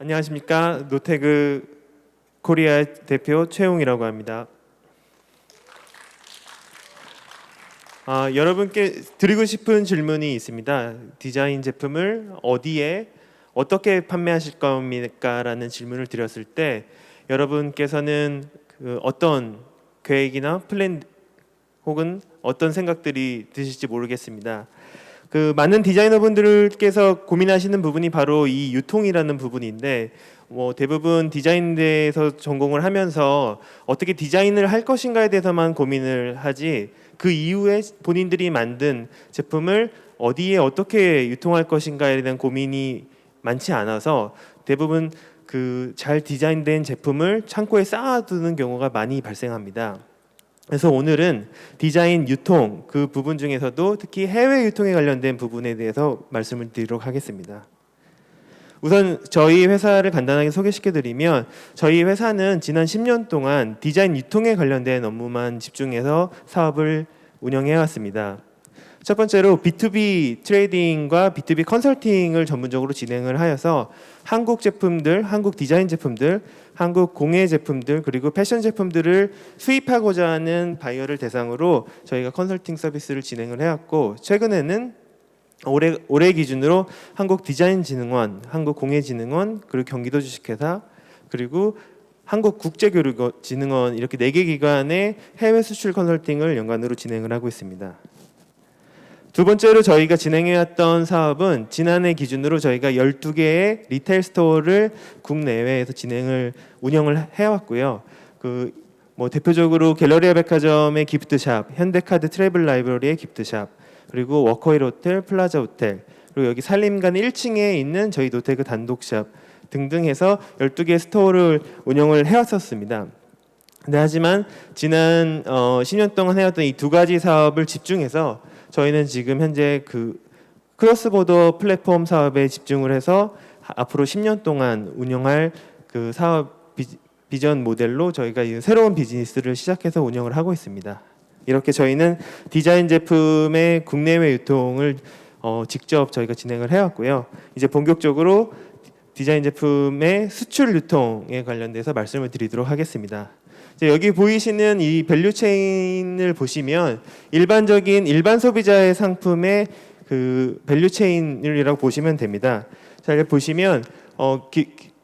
안녕하십니까. 노태그 코리아 대표 최용이라고 합니다. 여러분께 드리고 싶은 질문이 있습니다. 디자인 제품을 어디에 어떻게 판매하실 겁니까? 라는 질문을 드렸을 때 여러분께서는 어떤 계획이나 플랜 혹은 어떤 생각들이 드실지 모르겠습니다. 많은 디자이너분들께서 고민하시는 부분이 바로 이 유통이라는 부분인데, 대부분 디자인대에서 전공을 하면서 어떻게 디자인을 할 것인가에 대해서만 고민을 하지, 그 이후에 본인들이 만든 제품을 어디에 어떻게 유통할 것인가에 대한 고민이 많지 않아서 대부분 잘 디자인된 제품을 창고에 쌓아두는 경우가 많이 발생합니다. 그래서 오늘은 디자인 유통 그 부분 중에서도 특히 해외 유통에 관련된 부분에 대해서 말씀을 드리도록 하겠습니다. 우선 저희 회사를 간단하게 소개시켜드리면, 저희 회사는 지난 10년 동안 디자인 유통에 관련된 업무만 집중해서 사업을 운영해왔습니다. 첫 번째로 B2B 트레이딩과 B2B 컨설팅을 전문적으로 진행을 하여서 한국 제품들, 한국 디자인 제품들, 한국 공예 제품들, 그리고 패션 제품들을 수입하고자 하는 바이어를 대상으로 저희가 컨설팅 서비스를 진행을 해왔고, 최근에는 올해 기준으로 한국디자인진흥원, 한국공예진흥원, 그리고 경기도 주식회사, 그리고 한국국제교류진흥원, 이렇게 4개 기관의 해외 수출 컨설팅을 연관으로 진행을 하고 있습니다. 두 번째로 저희가 진행해왔던 사업은 지난해 기준으로 저희가 12개의 리테일 스토어를 국내외에서 운영을 해왔고요. 대표적으로 갤러리아 백화점의 기프트샵, 현대카드 트래블 라이브러리의 기프트샵, 그리고 워커힐 호텔, 플라자 호텔, 그리고 여기 산림관 1층에 있는 저희 노태그 단독샵 등등 해서 12개의 스토어를 운영을 해왔었습니다. 하지만 지난 10년 동안 해왔던 이 두 가지 사업을 집중해서 저희는 지금 현재 크로스보더 플랫폼 사업에 집중을 해서 앞으로 10년 동안 운영할 사업 비전 모델로 저희가 새로운 비즈니스를 시작해서 운영을 하고 있습니다. 이렇게 저희는 디자인 제품의 국내외 유통을 직접 저희가 진행을 해왔고요. 이제 본격적으로 디자인 제품의 수출 유통에 관련돼서 말씀을 드리도록 하겠습니다. 여기 보이시는 이 밸류 체인을 보시면 일반 소비자의 상품의 밸류 체인이라고 보시면 됩니다. 자, 여기 보시면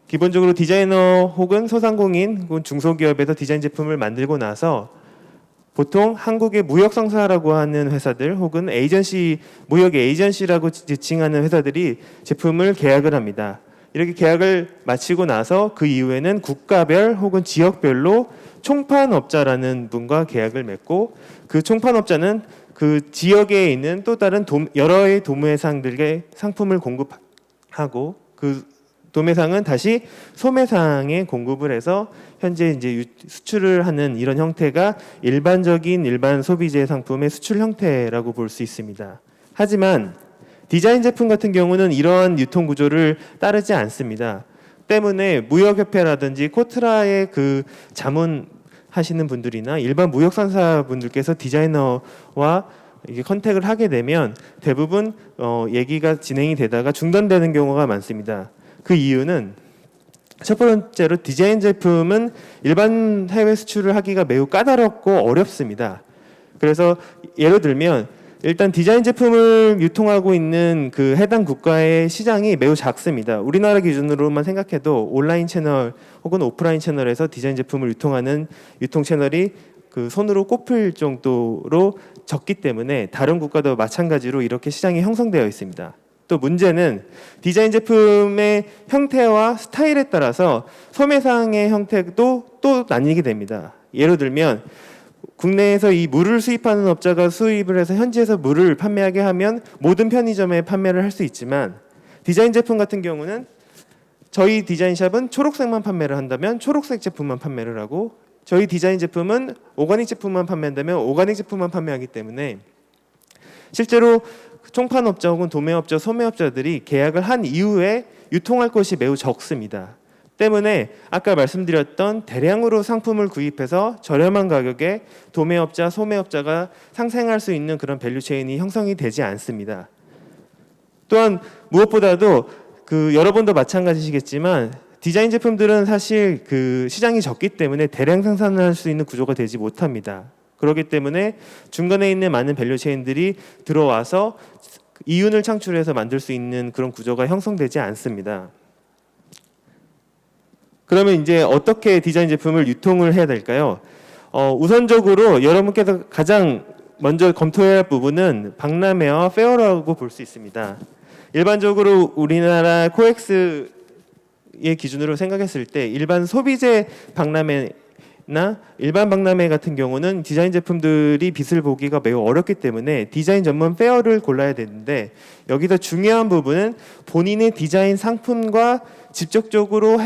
기본적으로 디자이너 혹은 소상공인 혹은 중소기업에서 디자인 제품을 만들고 나서 보통 한국의 무역상사라고 하는 회사들 혹은 무역의 에이전시라고 지칭하는 회사들이 제품을 계약을 합니다. 이렇게 계약을 마치고 나서 그 이후에는 국가별 혹은 지역별로 총판업자라는 분과 계약을 맺고, 그 총판업자는 그 지역에 있는 또 다른 여러의 도매상들에게 상품을 공급하고, 그 도매상은 다시 소매상에 공급을 해서 현재 이제 수출을 하는 이런 형태가 일반 소비재 상품의 수출 형태라고 볼 수 있습니다. 하지만 디자인 제품 같은 경우는 이러한 유통 구조를 따르지 않습니다. 때문에 무역협회라든지 코트라의 자문하시는 분들이나 일반 무역산사분들께서 디자이너와 이게 컨택을 하게 되면 대부분 얘기가 진행이 되다가 중단되는 경우가 많습니다. 그 이유는 첫 번째로 디자인 제품은 일반 해외 수출을 하기가 매우 까다롭고 어렵습니다. 그래서 예를 들면 일단 디자인 제품을 유통하고 있는 해당 국가의 시장이 매우 작습니다. 우리나라 기준으로만 생각해도 온라인 채널 혹은 오프라인 채널에서 디자인 제품을 유통하는 유통 채널이 손으로 꼽힐 정도로 적기 때문에 다른 국가도 마찬가지로 이렇게 시장이 형성되어 있습니다. 또 문제는 디자인 제품의 형태와 스타일에 따라서 소매상의 형태도 또 나뉘게 됩니다. 예를 들면 국내에서 이 물을 수입하는 업자가 수입을 해서 현지에서 물을 판매하게 하면 모든 편의점에 판매를 할 수 있지만, 디자인 제품 같은 경우는 저희 디자인샵은 초록색만 판매를 한다면 초록색 제품만 판매를 하고, 저희 디자인 제품은 오가닉 제품만 판매한다면 오가닉 제품만 판매하기 때문에 실제로 총판업자 혹은 도매업자, 소매업자들이 계약을 한 이후에 유통할 것이 매우 적습니다. 때문에 아까 말씀드렸던 대량으로 상품을 구입해서 저렴한 가격에 도매업자, 소매업자가 상생할 수 있는 그런 밸류체인이 형성이 되지 않습니다. 또한 무엇보다도 여러분도 마찬가지시겠지만 디자인 제품들은 사실 그 시장이 적기 때문에 대량 생산을 할 수 있는 구조가 되지 못합니다. 그렇기 때문에 중간에 있는 많은 밸류 체인들이 들어와서 이윤을 창출해서 만들 수 있는 그런 구조가 형성되지 않습니다. 그러면 이제 어떻게 디자인 제품을 유통을 해야 될까요? 우선적으로 여러분께서 가장 먼저 검토해야 할 부분은 박람회와 페어라고 볼 수 있습니다. 일반적으로 우리나라 코엑스의 기준으로 생각했을 때 일반 소비재 박람회나 일반 박람회 같은 경우는 디자인 제품들이 빛을 보기가 매우 어렵기 때문에 디자인 전문 페어를 골라야 되는데, 여기서 중요한 부분은 본인의 디자인 상품과 직접적으로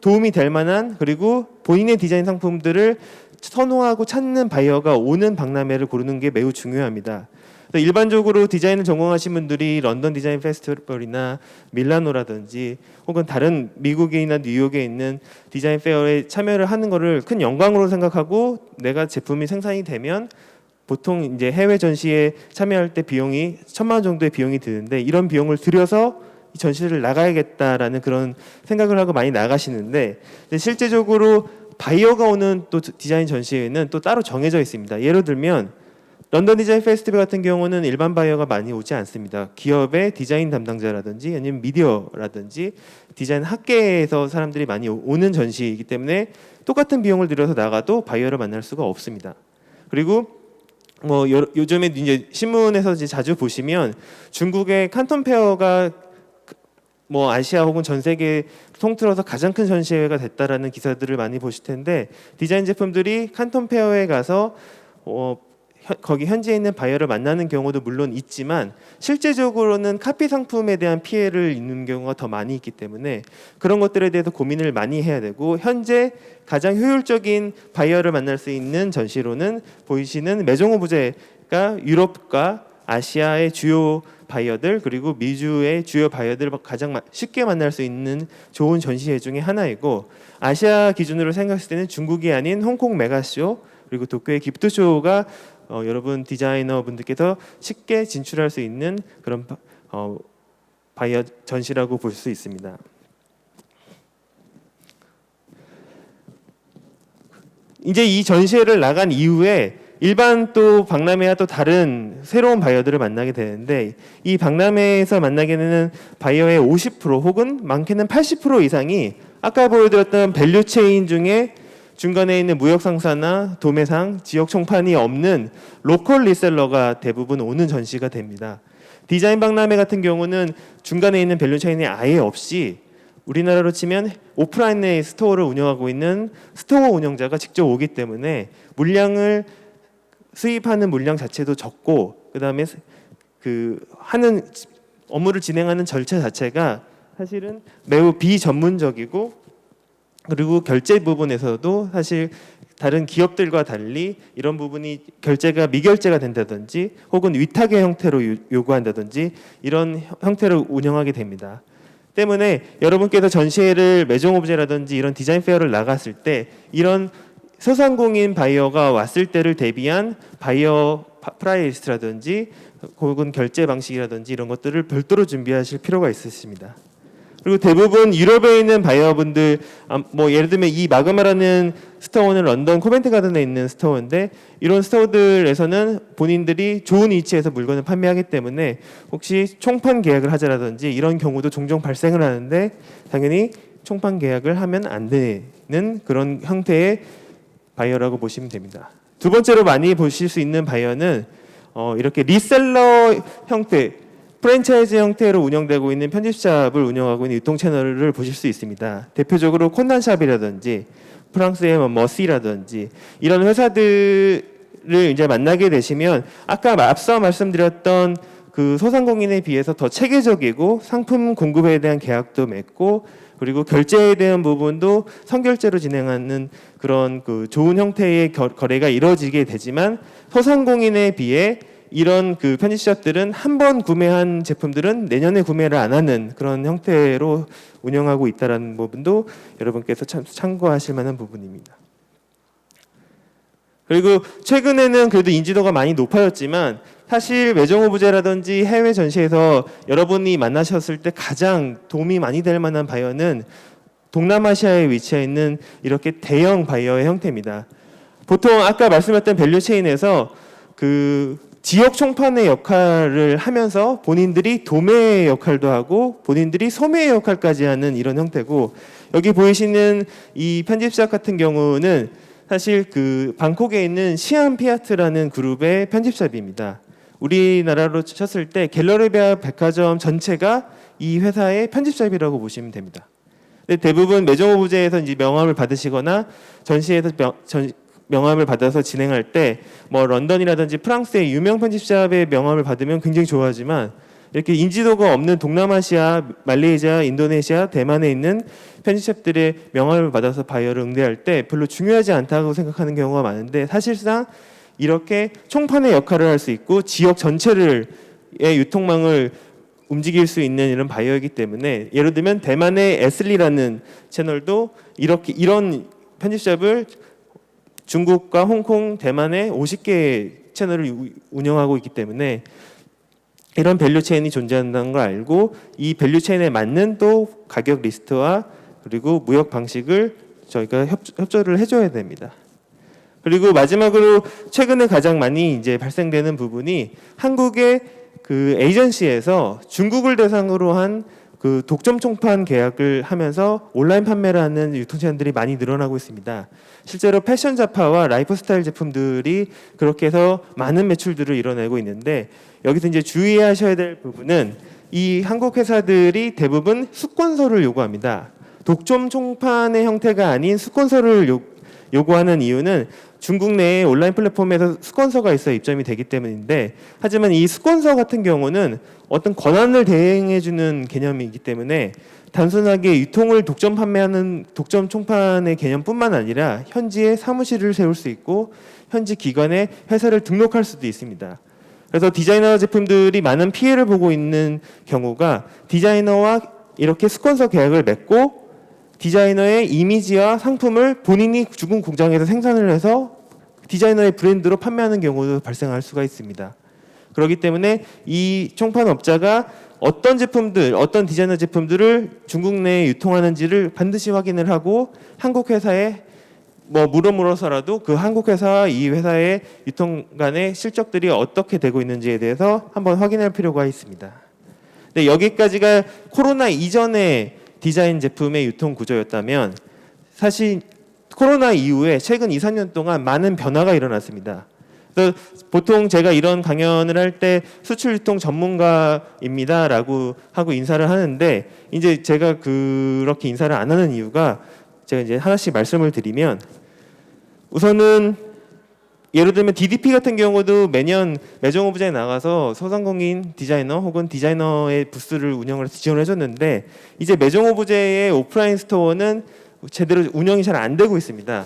도움이 될 만한, 그리고 본인의 디자인 상품들을 선호하고 찾는 바이어가 오는 박람회를 고르는 게 매우 중요합니다. 일반적으로 디자인을 전공하신 분들이 런던 디자인 페스티벌이나 밀라노라든지 혹은 다른 미국이나 뉴욕에 있는 디자인 페어에 참여를 하는 것을 큰 영광으로 생각하고, 내가 제품이 생산이 되면 보통 이제 해외 전시에 참여할 때 비용이 1,000만 원 정도의 비용이 드는데, 이런 비용을 들여서 이 전시를 나가야겠다라는 그런 생각을 하고 많이 나가시는데, 실제적으로 바이어가 오는 또 디자인 전시회는 또 따로 정해져 있습니다. 예를 들면 런던 디자인 페스티벌 같은 경우는 일반 바이어가 많이 오지 않습니다. 기업의 디자인 담당자라든지 아니면 미디어라든지 디자인 학계에서 사람들이 많이 오는 전시이기 때문에 똑같은 비용을 들여서 나가도 바이어를 만날 수가 없습니다. 그리고 요즘에 이제 신문에서 이제 자주 보시면 중국의 칸톤 페어가 아시아 혹은 전 세계 통틀어서 가장 큰 전시회가 됐다라는 기사들을 많이 보실 텐데, 디자인 제품들이 칸톤 페어에 가서 거기 현지에 있는 바이어를 만나는 경우도 물론 있지만, 실제적으로는 카피 상품에 대한 피해를 입는 경우가 더 많이 있기 때문에 그런 것들에 대해서 고민을 많이 해야 되고, 현재 가장 효율적인 바이어를 만날 수 있는 전시로는 보이시는 메종 오브제가 유럽과 아시아의 주요 바이어들, 그리고 미주의 주요 바이어들을 가장 쉽게 만날 수 있는 좋은 전시회 중에 하나이고, 아시아 기준으로 생각했을 때는 중국이 아닌 홍콩 메가쇼, 그리고 도쿄의 기프트쇼가 여러분 디자이너 분들께서 쉽게 진출할 수 있는 그런 바이어 전시라고 볼 수 있습니다. 이제 이 전시회를 나간 이후에 일반 또 박람회와 또 다른 새로운 바이어들을 만나게 되는데, 이 박람회에서 만나게 되는 바이어의 50% 혹은 많게는 80% 이상이 아까 보여드렸던 밸류 체인 중에 중간에 있는 무역상사나 도매상, 지역 총판이 없는 로컬 리셀러가 대부분 오는 전시가 됩니다. 디자인 박람회 같은 경우는 중간에 있는 밸류 체인이 아예 없이 우리나라로 치면 오프라인의 스토어를 운영하고 있는 스토어 운영자가 직접 오기 때문에 물량을 수입하는 물량 자체도 적고, 그다음에 그 하는 업무를 진행하는 절차 자체가 사실은 매우 비전문적이고, 그리고 결제 부분에서도 사실 다른 기업들과 달리 이런 부분이 결제가 미결제가 된다든지 혹은 위탁의 형태로 요구한다든지 이런 형태로 운영하게 됩니다. 때문에 여러분께서 전시회를 메종 오브제라든지 이런 디자인 페어를 나갔을 때 이런 소상공인 바이어가 왔을 때를 대비한 바이어 프라이리스트라든지 혹은 결제 방식이라든지 이런 것들을 별도로 준비하실 필요가 있으십니다. 그리고 대부분 유럽에 있는 바이어분들, 예를 들면 이 마그마라는 스토어는 런던 코벤트 가든에 있는 스토어인데, 이런 스토어들에서는 본인들이 좋은 위치에서 물건을 판매하기 때문에 혹시 총판 계약을 하자라든지 이런 경우도 종종 발생을 하는데, 당연히 총판 계약을 하면 안 되는 그런 형태의 바이어라고 보시면 됩니다. 두 번째로 많이 보실 수 있는 바이어는 이렇게 리셀러 형태, 프랜차이즈 형태로 운영되고 있는 편집샵을 운영하고 있는 유통 채널을 보실 수 있습니다. 대표적으로 콘난샵이라든지 프랑스의 머시라든지 이런 회사들을 이제 만나게 되시면 아까 앞서 말씀드렸던 그 소상공인에 비해서 더 체계적이고 상품 공급에 대한 계약도 맺고, 그리고 결제에 대한 부분도 선결제로 진행하는 그런 그 좋은 형태의 거래가 이루어지게 되지만, 소상공인에 비해 이런 그 편집샵들은 한 번 구매한 제품들은 내년에 구매를 안 하는 그런 형태로 운영하고 있다는 부분도 여러분께서 참고하실 만한 부분입니다. 그리고 최근에는 그래도 인지도가 많이 높아졌지만, 사실 메종 오브제라든지 해외 전시에서 여러분이 만나셨을 때 가장 도움이 많이 될 만한 바이어는 동남아시아에 위치해 있는 이렇게 대형 바이어의 형태입니다. 보통 아까 말씀했던 밸류 체인에서 그 지역 총판의 역할을 하면서 본인들이 도매의 역할도 하고 본인들이 소매의 역할까지 하는 이런 형태고, 여기 보이시는 이 편집샵 같은 경우는 사실 그 방콕에 있는 시안 피아트라는 그룹의 편집샵입니다. 우리나라로 쳤을 때 갤러리베아 백화점 전체가 이 회사의 편집샵이라고 보시면 됩니다. 근데 대부분 매정 오브제에서 이제 명함을 받으시거나 전시에서 명함을 받아서 진행할 때 뭐 런던이라든지 프랑스의 유명 편집샵의 명함을 받으면 굉장히 좋아하지만, 이렇게 인지도가 없는 동남아시아, 말레이시아, 인도네시아, 대만에 있는 편집샵들의 명함을 받아서 바이어를 응대할 때 별로 중요하지 않다고 생각하는 경우가 많은데, 사실상 이렇게 총판의 역할을 할 수 있고 지역 전체의 유통망을 움직일 수 있는 이런 바이어이기 때문에, 예를 들면 대만의 에슬리라는 채널도 이런 편집샵을 중국과 홍콩, 대만의 50개의 채널을 운영하고 있기 때문에 이런 밸류 체인이 존재한다는 걸 알고, 이 밸류 체인에 맞는 또 가격 리스트와 그리고 무역 방식을 저희가 협조를 해줘야 됩니다. 그리고 마지막으로 최근에 가장 많이 이제 발생되는 부분이, 한국의 그 에이전시에서 중국을 대상으로 한 그 독점 총판 계약을 하면서 온라인 판매를 하는 유통체들이 많이 늘어나고 있습니다. 실제로 패션 잡화와 라이프스타일 제품들이 그렇게 해서 많은 매출들을 이뤄내고 있는데, 여기서 이제 주의하셔야 될 부분은 이 한국 회사들이 대부분 수권서를 요구합니다. 독점 총판의 형태가 아닌 수권서를 요구하는 이유는 중국 내에 온라인 플랫폼에서 수권서가 있어 입점이 되기 때문인데, 하지만 이 수권서 같은 경우는 어떤 권한을 대행해주는 개념이기 때문에 단순하게 유통을 독점 판매하는 독점 총판의 개념뿐만 아니라 현지에 사무실을 세울 수 있고 현지 기관에 회사를 등록할 수도 있습니다. 그래서 디자이너 제품들이 많은 피해를 보고 있는 경우가, 디자이너와 이렇게 수권서 계약을 맺고 디자이너의 이미지와 상품을 본인이 중국 공장에서 생산을 해서 디자이너의 브랜드로 판매하는 경우도 발생할 수가 있습니다. 그렇기 때문에 이 총판업자가 어떤 제품들, 어떤 디자이너 제품들을 중국 내에 유통하는지를 반드시 확인을 하고, 한국 회사에 뭐 물어서라도 그 한국 회사와 이 회사의 유통 간의 실적들이 어떻게 되고 있는지에 대해서 한번 확인할 필요가 있습니다. 네, 여기까지가 코로나 이전의 디자인 제품의 유통 구조였다면, 사실 코로나 이후에 최근 2, 3년 동안 많은 변화가 일어났습니다. 그래서 보통 제가 이런 강연을 할 때 수출 유통 전문가입니다라고 하고 인사를 하는데, 이제 제가 그렇게 인사를 안 하는 이유가, 제가 이제 하나씩 말씀을 드리면, 우선은 예를 들면 DDP 같은 경우도 매년 매정 오브제에 나가서 소상공인 디자이너 혹은 디자이너의 부스를 운영을 해서 지원을 해줬는데, 이제 매정 오브제의 오프라인 스토어는 제대로 운영이 잘 안 되고 있습니다.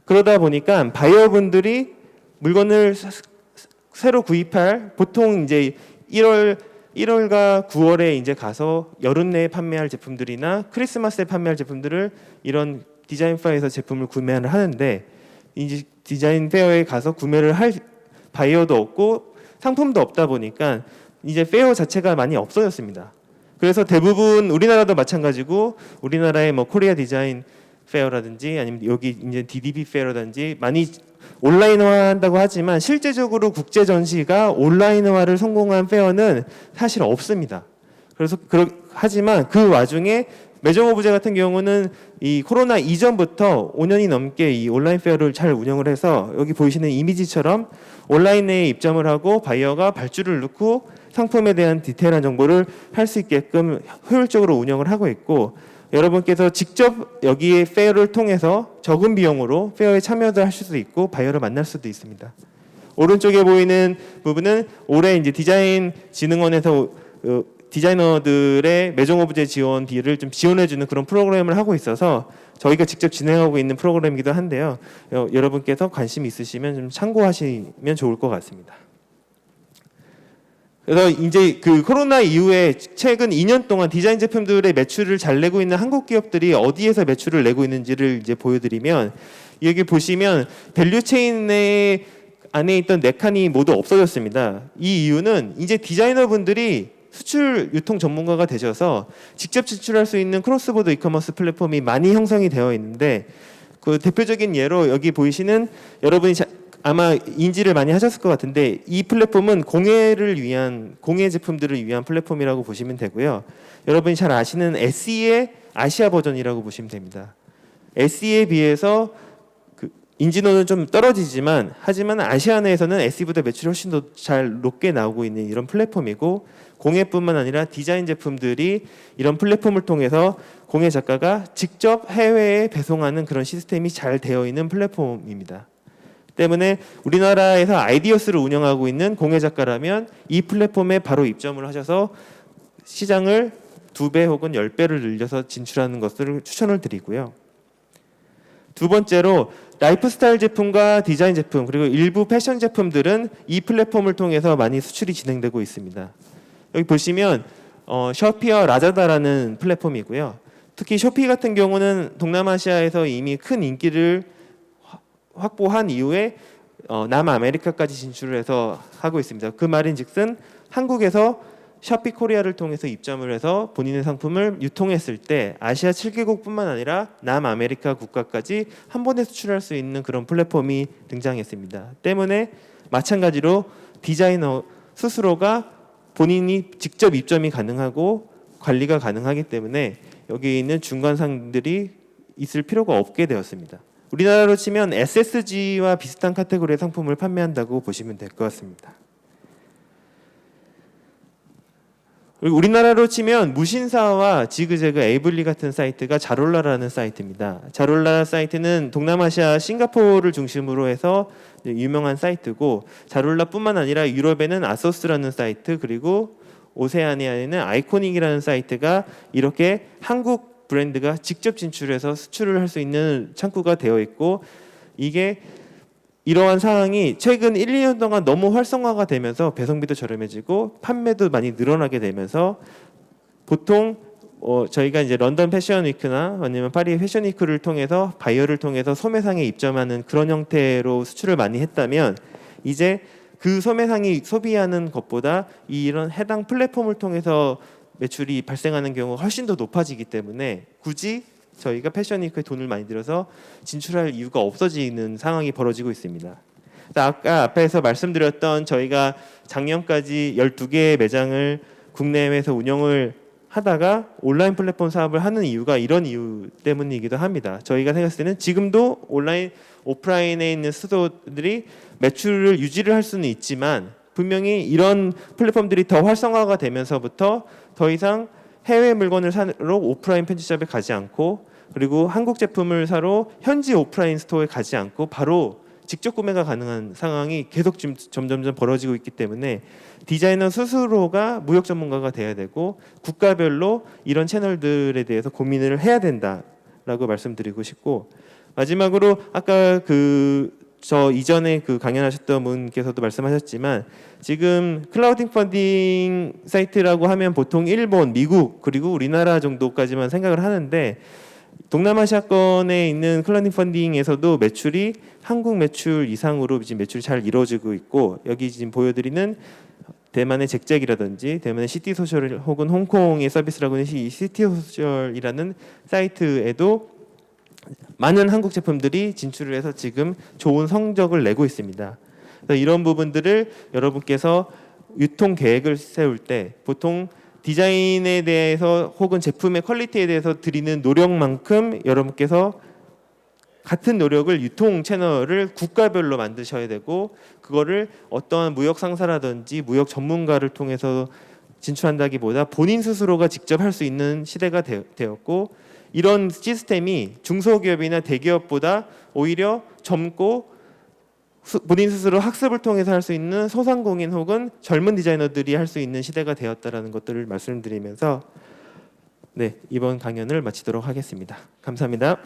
그러다 보니까 바이어분들이 물건을 새로 구입할, 보통 이제 1월과 9월에 이제 가서 여름 내에 판매할 제품들이나 크리스마스에 판매할 제품들을 이런 디자인 페어에서 제품을 구매를 하는데, 이제 디자인 페어에 가서 구매를 할 바이어도 없고 상품도 없다 보니까 이제 페어 자체가 많이 없어졌습니다. 그래서 대부분 우리나라도 마찬가지고, 우리나라의 뭐 코리아 디자인 페어라든지 아니면 여기 이제 DDB 페어라든지 많이 온라인화한다고 하지만, 실제적으로 국제 전시가 온라인화를 성공한 페어는 사실 없습니다. 그래서 하지만 그 와중에 매정 오브제 같은 경우는 이 코로나 이전부터 5년이 넘게 이 온라인 페어를 잘 운영을 해서, 여기 보이시는 이미지처럼 온라인에 입점을 하고 바이어가 발주를 넣고 상품에 대한 디테일한 정보를 할 수 있게끔 효율적으로 운영을 하고 있고, 여러분께서 직접 여기에 페어를 통해서 적은 비용으로 페어에 참여도 하실 수 있고 바이어를 만날 수도 있습니다. 오른쪽에 보이는 부분은 올해 이제 디자인 진흥원에서 디자이너들의 매정 오브제 지원비를 좀 지원해주는 그런 프로그램을 하고 있어서 저희가 직접 진행하고 있는 프로그램이기도 한데요. 여러분께서 관심 있으시면 좀 참고하시면 좋을 것 같습니다. 그래서 이제 그 코로나 이후에 최근 2년 동안 디자인 제품들의 매출을 잘 내고 있는 한국 기업들이 어디에서 매출을 내고 있는지를 이제 보여드리면, 여기 보시면 밸류 체인의 안에 있던 네 칸이 모두 없어졌습니다. 이 이유는 이제 디자이너분들이 수출 유통 전문가가 되셔서 직접 진출할 수 있는 크로스보더 이커머스 플랫폼이 많이 형성이 되어 있는데, 그 대표적인 예로 여기 보이시는, 여러분이 아마 인지를 많이 하셨을 것 같은데, 이 플랫폼은 공예 제품들을 위한 플랫폼이라고 보시면 되고요. 여러분이 잘 아시는 SE의 아시아 버전이라고 보시면 됩니다. SE에 비해서 인지도는 좀 떨어지지만, 하지만 아시아 내에서는 SE보다 매출이 훨씬 더 잘 높게 나오고 있는 이런 플랫폼이고, 공예뿐만 아니라 디자인 제품들이 이런 플랫폼을 통해서 공예 작가가 직접 해외에 배송하는 그런 시스템이 잘 되어 있는 플랫폼입니다. 때문에 우리나라에서 아이디어스를 운영하고 있는 공예 작가라면 이 플랫폼에 바로 입점을 하셔서 시장을 2배 혹은 10배를 늘려서 진출하는 것을 추천을 드리고요. 두 번째로 라이프스타일 제품과 디자인 제품, 그리고 일부 패션 제품들은 이 플랫폼을 통해서 많이 수출이 진행되고 있습니다. 여기 보시면 쇼피와 라자다라는 플랫폼이고요. 특히 쇼피 같은 경우는 동남아시아에서 이미 큰 인기를 확보한 이후에 남아메리카까지 진출을 해서 하고 있습니다. 그 말인즉슨 한국에서 쇼피 코리아를 통해서 입점을 해서 본인의 상품을 유통했을 때 아시아 7개국뿐만 아니라 남아메리카 국가까지 한 번에 수출할 수 있는 그런 플랫폼이 등장했습니다. 때문에 마찬가지로 디자이너 스스로가 본인이 직접 입점이 가능하고 관리가 가능하기 때문에 여기 있는 중간상들이 있을 필요가 없게 되었습니다. 우리나라로 치면 SSG와 비슷한 카테고리의 상품을 판매한다고 보시면 될 것 같습니다. 그리고 우리나라로 치면 무신사와 지그재그, 에이블리 같은 사이트가 자롤라라는 사이트입니다. 자롤라 사이트는 동남아시아 싱가포르를 중심으로 해서 유명한 사이트고, 자롤라뿐만 아니라 유럽에는 아소스라는 사이트, 그리고 오세아니아에는 아이코닉이라는 사이트가 이렇게 한국 브랜드가 직접 진출해서 수출을 할 수 있는 창구가 되어 있고, 이게 이러한 상황이 최근 1, 2년 동안 너무 활성화가 되면서 배송비도 저렴해지고 판매도 많이 늘어나게 되면서, 보통 저희가 이제 런던 패션 위크나 아니면 파리 패션 위크를 통해서 바이어를 통해서 소매상에 입점하는 그런 형태로 수출을 많이 했다면, 이제 그 소매상이 소비하는 것보다 이런 해당 플랫폼을 통해서 매출이 발생하는 경우가 훨씬 더 높아지기 때문에 굳이 저희가 패션위크에 돈을 많이 들여서 진출할 이유가 없어지는 상황이 벌어지고 있습니다. 아까 앞에서 말씀드렸던 저희가 작년까지 12개의 매장을 국내에서 운영을 하다가 온라인 플랫폼 사업을 하는 이유가 이런 이유 때문이기도 합니다. 저희가 생각했을 때는 지금도 온라인, 오프라인에 있는 스토어들이 매출을 유지를 할 수는 있지만, 분명히 이런 플랫폼들이 더 활성화가 되면서부터 더 이상 해외 물건을 사러 오프라인 편집샵에 가지 않고, 그리고 한국 제품을 사러 현지 오프라인 스토어에 가지 않고 바로 직접 구매가 가능한 상황이 계속 지금 점점점 벌어지고 있기 때문에 디자이너 스스로가 무역 전문가가 돼야 되고, 국가별로 이런 채널들에 대해서 고민을 해야 된다라고 말씀드리고 싶고, 마지막으로 아까 저 이전에 강연하셨던 분께서도 말씀하셨지만, 지금 클라우딩 펀딩 사이트라고 하면 보통 일본, 미국, 그리고 우리나라 정도까지만 생각을 하는데, 동남아시아권에 있는 클라우딩 펀딩에서도 매출이 한국 매출 이상으로 지금 매출이 잘 이루어지고 있고, 여기 지금 보여드리는 대만의 잭잭이라든지 대만의 시티소셜 혹은 홍콩의 서비스라고 하는 이 시티소셜이라는 사이트에도 많은 한국 제품들이 진출을 해서 지금 좋은 성적을 내고 있습니다. 그래서 이런 부분들을 여러분께서 유통 계획을 세울 때 보통 디자인에 대해서 혹은 제품의 퀄리티에 대해서 드리는 노력만큼 여러분께서 같은 노력을 유통 채널을 국가별로 만드셔야 되고, 그거를 어떠한 무역 상사라든지 무역 전문가를 통해서 진출한다기보다 본인 스스로가 직접 할 수 있는 시대가 되었고, 이런 시스템이 중소기업이나 대기업보다 오히려 젊고 본인 스스로 학습을 통해서 할 수 있는 소상공인 혹은 젊은 디자이너들이 할 수 있는 시대가 되었다라는 것들을 말씀드리면서 이번 강연을 마치도록 하겠습니다. 감사합니다.